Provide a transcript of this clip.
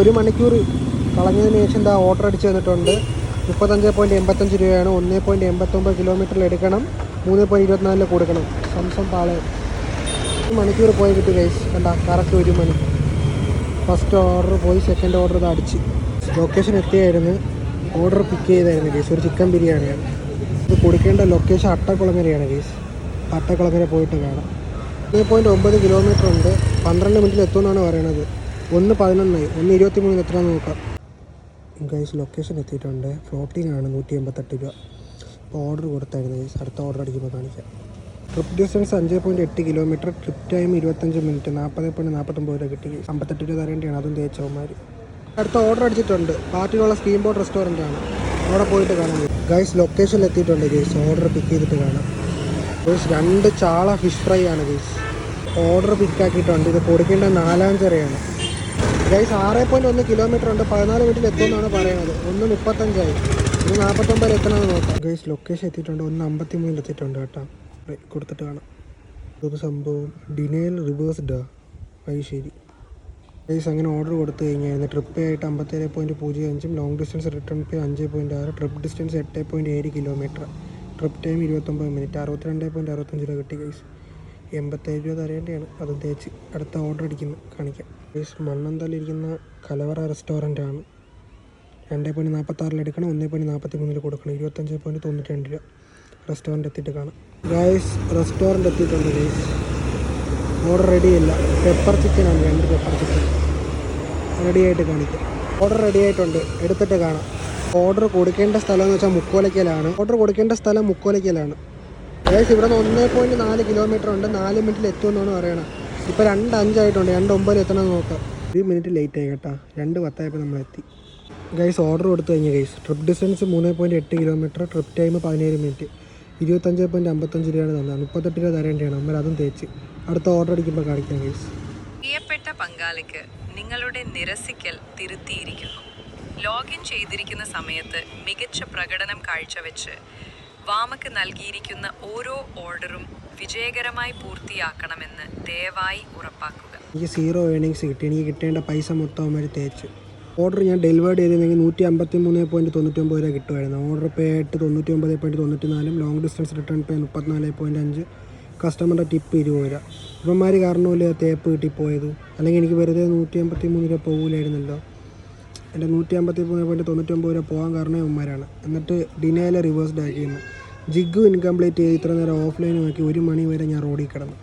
1 മണിക്കൂർ കളഞ്ഞതിന് ശേഷം എന്താ ഓർഡർ അടിച്ച് തന്നിട്ടുണ്ട്. 35.85 രൂപയാണ്. 1.89 കിലോമീറ്ററിൽ എടുക്കണം. 3.24 കൊടുക്കണം. സംസം പാളയം 1 മണിക്കൂർ പോയി കിട്ടി ഗൈസ്. കണ്ട കറക്റ്റ് 1 മണി. ഫസ്റ്റ് ഓർഡർ പോയി, സെക്കൻഡ് ഓർഡർ ഇത് അടിച്ച് ലൊക്കേഷൻ എത്തിയായിരുന്നു. ഓർഡർ പിക്ക് ചെയ്തായിരുന്നു ഗൈസ്. ഒരു ചിക്കൻ ബിരിയാണിയാണ്. ഇത് കൊടുക്കേണ്ട ലൊക്കേഷൻ അട്ടക്കുളങ്ങരയാണ് ഗൈസ്. അട്ടക്കുളങ്ങര പോയിട്ട് കാണാം. 1.9 കിലോമീറ്റർ ഉണ്ട്. 12 മിനിറ്റിൽ എത്തുമെന്നാണ് പറയണത്. 1:11 1:23 എത്രയാണെന്ന് നോക്കാം ഗൈസ്. ലൊക്കേഷൻ എത്തിയിട്ടുണ്ട്. ഫ്ലോട്ടിംഗ് ആണ് 188 രൂപ. അപ്പോൾ ഓർഡർ കൊടുത്തായിരുന്നു ഗൈസ്. അടുത്ത ഓർഡർ അടിക്കുമ്പോൾ കാണിക്കാം. Trip distance 5.8 kilometre. Trip time 25 minute. 40.49 രൂപ കിട്ടി. 58 രൂപ തരേണ്ടിയാണ്. അതും തേച്ചവന്മാർ. അടുത്ത ഓർഡർ അടിച്ചിട്ടുണ്ട്. പാർട്ടിയിലുള്ള സ്കീം ബോർഡ് റെസ്റ്റോറൻ്റ് ആണ്. അവിടെ പോയിട്ട് കാണാം ഗൈസ്. ലൊക്കേഷനിൽ എത്തിയിട്ടുണ്ട് ഗൈസ്. ഓർഡർ പിക്ക് ചെയ്തിട്ട് കാണാം ഗൈസ്. 2 ചാള ഫിഷ് ഫ്രൈ ആണ് ഗൈസ്. ഓർഡർ പിക്കാക്കിയിട്ടുണ്ട്. ഇത് കൊടുക്കേണ്ട 4-5 ഗൈസ്. 6.1 കിലോമീറ്റർ ഉണ്ട്. 14 മിനിറ്റിൽ എത്തുമെന്നാണ് പറയുന്നത്. 1:35 1:49 എത്തണമെന്ന് നോക്കാം ഗൈസ്. ലൊക്കേഷൻ എത്തിയിട്ടുണ്ട്. 1:53 എത്തിയിട്ടുണ്ട് കേട്ടോ. കൊടുത്തിട്ട് കാണാം. ഇതൊരു സംഭവം ഡിനേൽ റിവേഴ്സ്ഡാ. അത് ശരി ഗൈസ്. അങ്ങനെ ഓർഡർ കൊടുത്തു കഴിഞ്ഞായിരുന്നു. ട്രിപ്പ് പേ ആയിട്ട് 57.05, ലോങ് ഡിസ്റ്റൻസ് റിട്ടേൺ പേ 5.6, trip distance 8.7 kilometre, trip time 29 minute. 62.65 രൂപ കിട്ടി ഗൈസ്. 87 രൂപ തരേണ്ടിയാണ്. അതും തേച്ച് അടുത്ത ഓർഡർ അടിക്കുന്നു കാണിക്കാം ഗൈസ്. മണ്ണന്തലിരിക്കുന്ന കലവറ റെസ്റ്റോറൻ്റ് ആണ്. 2.46 എടുക്കണം. 1.43 കൊടുക്കണം. 25.92 രൂപ. റെസ്റ്റോറൻറ്റ് എത്തിയിട്ട് കാണാം ഗൈസ്. റെസ്റ്റോറൻറ്റ് എത്തിയിട്ടുണ്ട് ഗൈസ്. ഓർഡർ റെഡിയില്ല. പെപ്പർ ചിക്കനാണ്. 2 പെപ്പർ ചിക്കൻ റെഡി ആയിട്ട് കാണിക്കാം. ഓർഡർ റെഡി ആയിട്ടുണ്ട്. എടുത്തിട്ട് കാണാം. ഓർഡർ കൊടുക്കേണ്ട സ്ഥലം എന്ന് വെച്ചാൽ മുക്കോലയ്ക്കലാണ്. ഓർഡർ കൊടുക്കേണ്ട സ്ഥലം മുക്കോലയ്ക്കലാണ് ഗൈസ്. ഇവിടെ നിന്ന് 1.4 കിലോമീറ്റർ ഉണ്ട്. 4 മിനിറ്റിൽ എത്തുമെന്നാണ് പറയണത്. ഇപ്പോൾ 2:05 ആയിട്ടുണ്ട്. 2:09 എത്തണമെന്ന് നോക്കാം. 1 മിനിറ്റ് ലേറ്റ് ആയി കേട്ടോ. 2:10 നമ്മളെത്തി ഗൈസ്. ഓർഡർ കൊടുത്തു കഴിഞ്ഞു guys. Trip distance 3.8 kilometre. Trip time 17 minute. 25.55 രൂപയാണ് തന്നത്. 38 രൂപ തരേണ്ടിയാണ്. നമ്മൾ അതും തേച്ച് അടുത്ത ഓർഡർ അടിക്കുമ്പോൾ കാണിക്കാം ഗൈസ്. പ്രിയപ്പെട്ട പങ്കാളിക്ക് നിങ്ങളുടെ നിരസിക്കൽ തിരുത്തിയിരിക്കുന്നു. ലോഗിൻ ചെയ്തിരിക്കുന്ന സമയത്ത് മികച്ച പ്രകടനം കാഴ്ചവെച്ച് വാമക്ക് നൽകിയിരിക്കുന്ന ഓരോ ഓർഡറും വിജയകരമായി പൂർത്തിയാക്കണമെന്ന് ദയവായി ഉറപ്പാക്കുക. എനിക്ക് 0 ഏണിങ്സ് കിട്ടി. എനിക്ക് കിട്ടേണ്ട പൈസ മൊത്തം അവന്മാർ തേച്ച്. ഓർഡർ ഞാൻ ഡെലിവേർഡ് ചെയ്തിരുന്നെങ്കിൽ 153.99 രൂപ കിട്ടുമായിരുന്നു. ഓർഡർ പേ ആയിട്ട് 99.94, ലോങ് ഡിസ്റ്റൻസ് റിട്ടേൺ പേ 34.5, കസ്റ്റമറുടെ ടിപ്പ് 20 രൂപ. ഇവന്മാർ കാരണമല്ലേ തേപ്പ് കിട്ടിപ്പോയത്. അല്ലെങ്കിൽ എനിക്ക് വെറുതെ 153 രൂപ പോകില്ലായിരുന്നല്ലോ. എൻ്റെ 153.99 രൂപ പോകാൻ കാരണം ഇവന്മാരാണ്. എന്നിട്ട് ഡിനേയിൽ റിവേഴ്സ്ഡ് ആക്കിയിരുന്നു. ജിഗ്ഗു ഇൻകംപ്ലീറ്റ് ചെയ്ത് ഇത്ര നേരം ഓഫ്ലൈൻ നോക്കി 1 മണി വരെ ഞാൻ റോഡിൽ കിടന്നു.